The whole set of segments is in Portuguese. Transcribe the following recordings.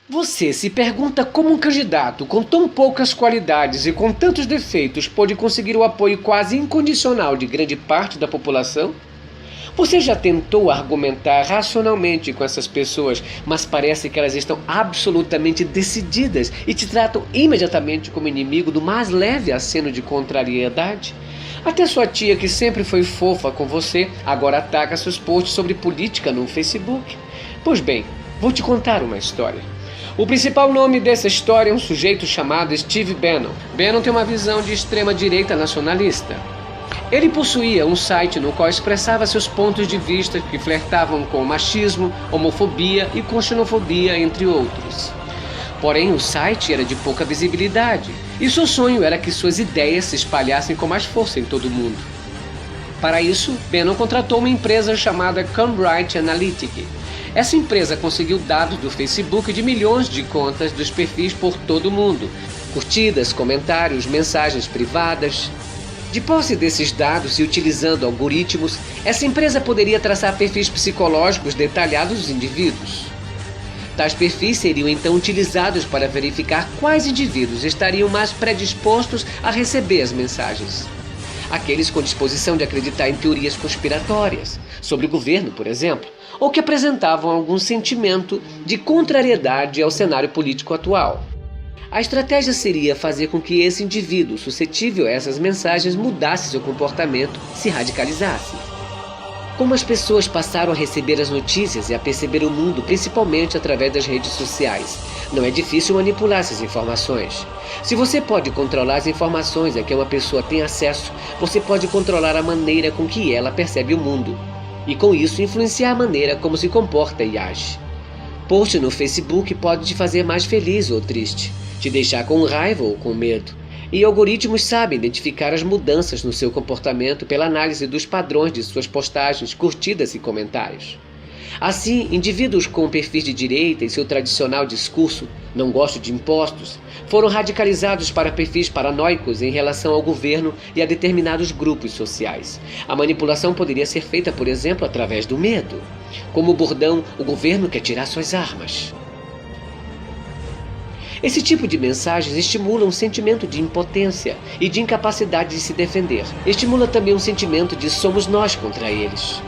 Você se pergunta como um candidato com tão poucas qualidades e com tantos defeitos pôde conseguir o apoio quase incondicional de grande parte da população? Você já tentou argumentar racionalmente com essas pessoas, mas parece que elas estão absolutamente decididas e te tratam imediatamente como inimigo do mais leve aceno de contrariedade? Até sua tia, que sempre foi fofa com você, agora ataca seus posts sobre política no Facebook. Pois bem, vou te contar uma história. O principal nome dessa história é um sujeito chamado Steve Bannon. Bannon tem uma visão de extrema-direita nacionalista. Ele possuía um site no qual expressava seus pontos de vista que flertavam com machismo, homofobia e com xenofobia, entre outros. Porém, o site era de pouca visibilidade, e seu sonho era que suas ideias se espalhassem com mais força em todo o mundo. Para isso, Bannon contratou uma empresa chamada Cambridge Analytica. Essa empresa conseguiu dados do Facebook de milhões de contas dos perfis por todo o mundo, curtidas, comentários, mensagens privadas. De posse desses dados e utilizando algoritmos, essa empresa poderia traçar perfis psicológicos detalhados dos indivíduos. Tais perfis seriam então utilizados para verificar quais indivíduos estariam mais predispostos a receber as mensagens. Aqueles com disposição de acreditar em teorias conspiratórias, sobre o governo, por exemplo, ou que apresentavam algum sentimento de contrariedade ao cenário político atual. A estratégia seria fazer com que esse indivíduo suscetível a essas mensagens mudasse seu comportamento, se radicalizasse. Como as pessoas passaram a receber as notícias e a perceber o mundo principalmente através das redes sociais, não é difícil manipular essas informações. Se você pode controlar as informações a que uma pessoa tem acesso, você pode controlar a maneira com que ela percebe o mundo, e com isso influenciar a maneira como se comporta e age. Post no Facebook pode te fazer mais feliz ou triste, te deixar com raiva ou com medo. E algoritmos sabem identificar as mudanças no seu comportamento pela análise dos padrões de suas postagens, curtidas e comentários. Assim, indivíduos com perfis de direita e seu tradicional discurso "não gosto de impostos" foram radicalizados para perfis paranoicos em relação ao governo e a determinados grupos sociais. A manipulação poderia ser feita, por exemplo, através do medo, como o bordão "o governo quer tirar suas armas". Esse tipo de mensagens estimula um sentimento de impotência e de incapacidade de se defender. Estimula também um sentimento de somos nós contra eles,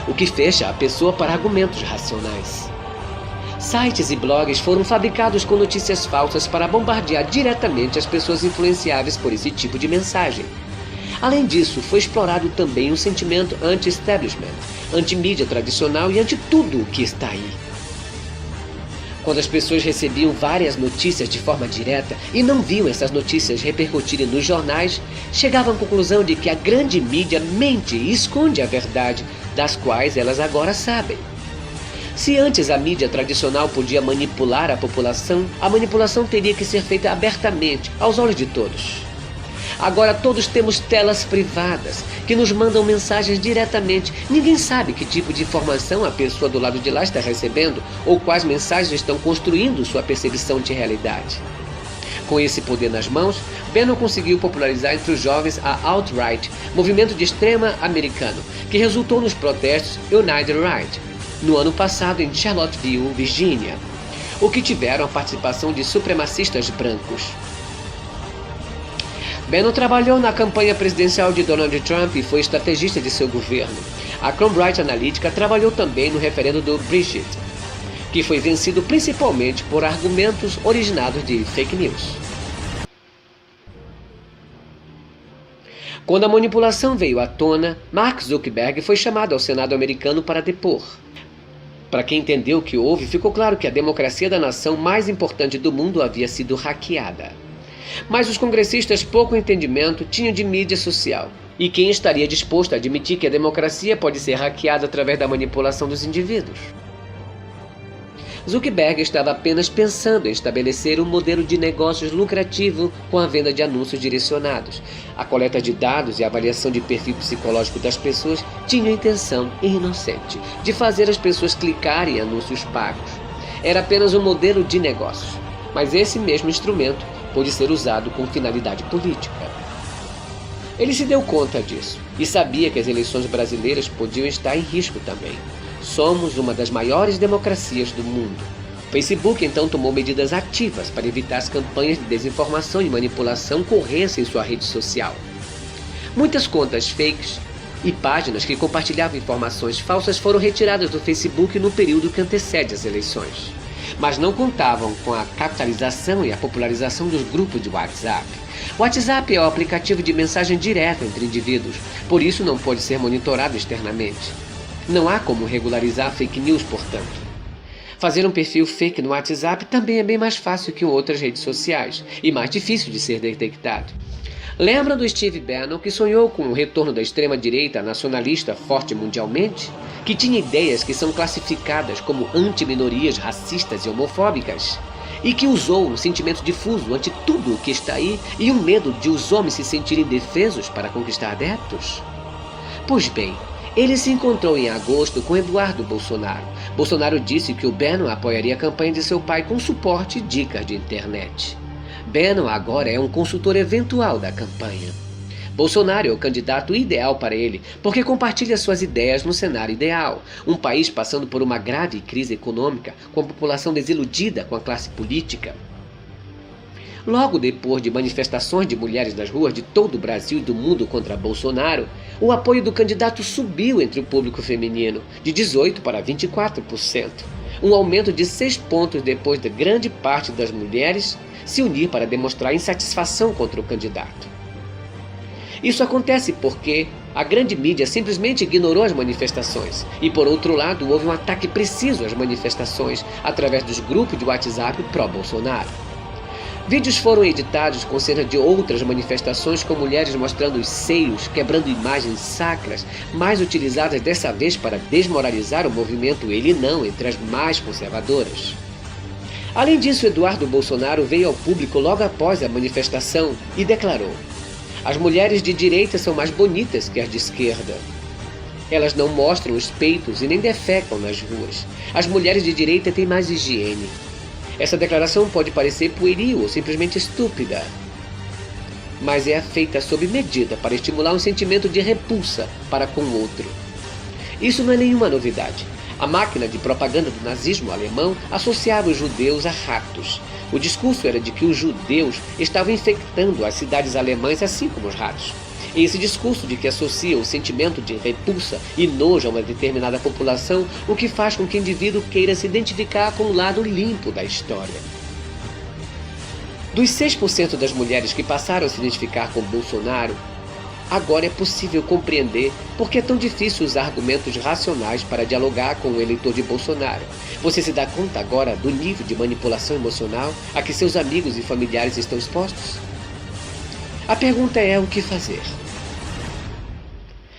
o que fecha a pessoa para argumentos racionais. Sites e blogs foram fabricados com notícias falsas para bombardear diretamente as pessoas influenciáveis por esse tipo de mensagem. Além disso, foi explorado também um sentimento anti-establishment, anti-mídia tradicional e anti-tudo o que está aí. Quando as pessoas recebiam várias notícias de forma direta e não viam essas notícias repercutirem nos jornais, chegavam à conclusão de que a grande mídia mente e esconde a verdade, das quais elas agora sabem. Se antes a mídia tradicional podia manipular a manipulação teria que ser feita abertamente, aos olhos de todos. Agora todos temos telas privadas que nos mandam mensagens diretamente. Ninguém sabe que tipo de informação a pessoa do lado de lá está recebendo ou quais mensagens estão construindo sua percepção de realidade. Com esse poder nas mãos, Bannon conseguiu popularizar entre os jovens a alt-right, movimento de extrema americano, que resultou nos protestos United Right, no ano passado em Charlottesville, Virgínia, o que tiveram a participação de supremacistas brancos. Bannon trabalhou na campanha presidencial de Donald Trump e foi estrategista de seu governo. A Cambridge Analytica trabalhou também no referendo do Brexit, que foi vencido principalmente por argumentos originados de fake news. Quando a manipulação veio à tona, Mark Zuckerberg foi chamado ao Senado americano para depor. Para quem entendeu o que houve, ficou claro que a democracia da nação mais importante do mundo havia sido hackeada. Mas os congressistas pouco entendimento tinham de mídia social. E quem estaria disposto a admitir que a democracia pode ser hackeada através da manipulação dos indivíduos? Zuckerberg estava apenas pensando em estabelecer um modelo de negócios lucrativo com a venda de anúncios direcionados. A coleta de dados e a avaliação de perfil psicológico das pessoas tinham a intenção inocente de fazer as pessoas clicarem em anúncios pagos. Era apenas um modelo de negócios, mas esse mesmo instrumento pode ser usado com finalidade política. Ele se deu conta disso e sabia que as eleições brasileiras podiam estar em risco também. Somos uma das maiores democracias do mundo. Facebook então tomou medidas ativas para evitar as campanhas de desinformação e manipulação corressem em sua rede social. Muitas contas fakes e páginas que compartilhavam informações falsas foram retiradas do Facebook no período que antecede as eleições. Mas não contavam com a capitalização e a popularização dos grupos de WhatsApp. O WhatsApp é o aplicativo de mensagem direta entre indivíduos, por isso não pode ser monitorado externamente. Não há como regularizar fake news, portanto. Fazer um perfil fake no WhatsApp também é bem mais fácil que em outras redes sociais e mais difícil de ser detectado. Lembra do Steve Bannon, que sonhou com o retorno da extrema-direita nacionalista forte mundialmente? Que tinha ideias que são classificadas como anti-minorias racistas e homofóbicas? E que usou um sentimento difuso ante tudo o que está aí e um medo de os homens se sentirem indefesos para conquistar adeptos? Pois bem, ele se encontrou em agosto com Eduardo Bolsonaro. Bolsonaro disse que o Bannon apoiaria a campanha de seu pai com suporte e dicas de internet. Bannon agora é um consultor eventual da campanha. Bolsonaro é o candidato ideal para ele, porque compartilha suas ideias no cenário ideal. Um país passando por uma grave crise econômica, com a população desiludida com a classe política. Logo depois de manifestações de mulheres nas ruas de todo o Brasil e do mundo contra Bolsonaro, o apoio do candidato subiu entre o público feminino, de 18% para 24%. Um aumento de 6 pontos depois de grande parte das mulheres se unir para demonstrar insatisfação contra o candidato. Isso acontece porque a grande mídia simplesmente ignorou as manifestações e, por outro lado, houve um ataque preciso às manifestações através dos grupos de WhatsApp pró-Bolsonaro. Vídeos foram editados com cenas de outras manifestações com mulheres mostrando os seios, quebrando imagens sacras, mais utilizadas dessa vez para desmoralizar o movimento Ele Não entre as mais conservadoras. Além disso, Eduardo Bolsonaro veio ao público logo após a manifestação e declarou: as mulheres de direita são mais bonitas que as de esquerda. Elas não mostram os peitos e nem defecam nas ruas. As mulheres de direita têm mais higiene. Essa declaração pode parecer pueril ou simplesmente estúpida, mas é feita sob medida para estimular um sentimento de repulsa para com o outro. Isso não é nenhuma novidade. A máquina de propaganda do nazismo alemão associava os judeus a ratos. O discurso era de que os judeus estavam infectando as cidades alemãs assim como os ratos. E esse discurso de que associa o sentimento de repulsa e nojo a uma determinada população, o que faz com que o indivíduo queira se identificar com o lado limpo da história. Dos 6% das mulheres que passaram a se identificar com Bolsonaro, agora é possível compreender por que é tão difícil usar argumentos racionais para dialogar com o eleitor de Bolsonaro. Você se dá conta agora do nível de manipulação emocional a que seus amigos e familiares estão expostos? A pergunta é: o que fazer?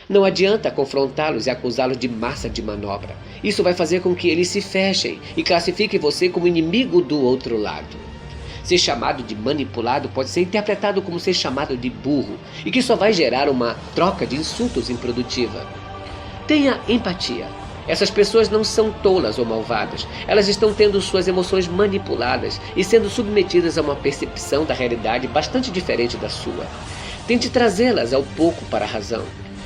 Não adianta confrontá-los e acusá-los de massa de manobra. Isso vai fazer com que eles se fechem e classifiquem você como inimigo do outro lado. Ser chamado de manipulado pode ser interpretado como ser chamado de burro, e que só vai gerar uma troca de insultos improdutiva. Tenha empatia. Essas pessoas não são tolas ou malvadas. Elas estão tendo suas emoções manipuladas e sendo submetidas a uma percepção da realidade bastante diferente da sua. Tente trazê-las ao pouco para a razão.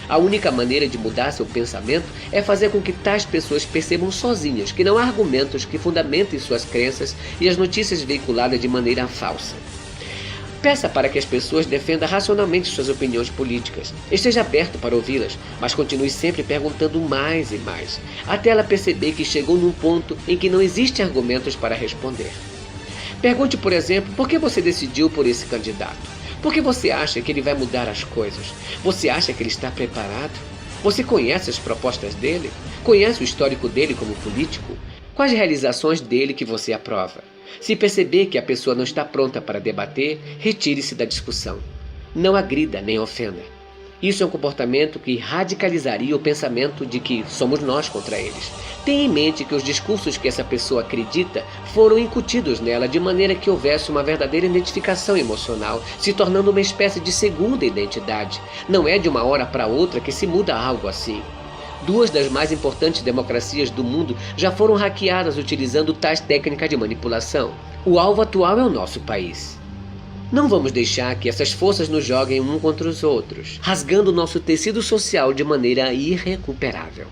A única maneira de mudar seu pensamento é fazer com que tais pessoas percebam sozinhas que não há argumentos que fundamentem suas crenças e as notícias veiculadas de maneira falsa. Peça para que as pessoas defendam racionalmente suas opiniões políticas. Esteja aberto para ouvi-las, mas continue sempre perguntando mais e mais, até ela perceber que chegou num ponto em que não existem argumentos para responder. Pergunte, por exemplo, por que você decidiu por esse candidato? Por que você acha que ele vai mudar as coisas? Você acha que ele está preparado? Você conhece as propostas dele? Conhece o histórico dele como político? Quais realizações dele que você aprova? Se perceber que a pessoa não está pronta para debater, retire-se da discussão. Não agrida nem ofenda. Isso é um comportamento que radicalizaria o pensamento de que somos nós contra eles. Tenha em mente que os discursos que essa pessoa acredita foram incutidos nela de maneira que houvesse uma verdadeira identificação emocional, se tornando uma espécie de segunda identidade. Não é de uma hora para outra que se muda algo assim. 2 das mais importantes democracias do mundo já foram hackeadas utilizando tais técnicas de manipulação. O alvo atual é o nosso país. Não vamos deixar que essas forças nos joguem um contra os outros, rasgando nosso tecido social de maneira irrecuperável.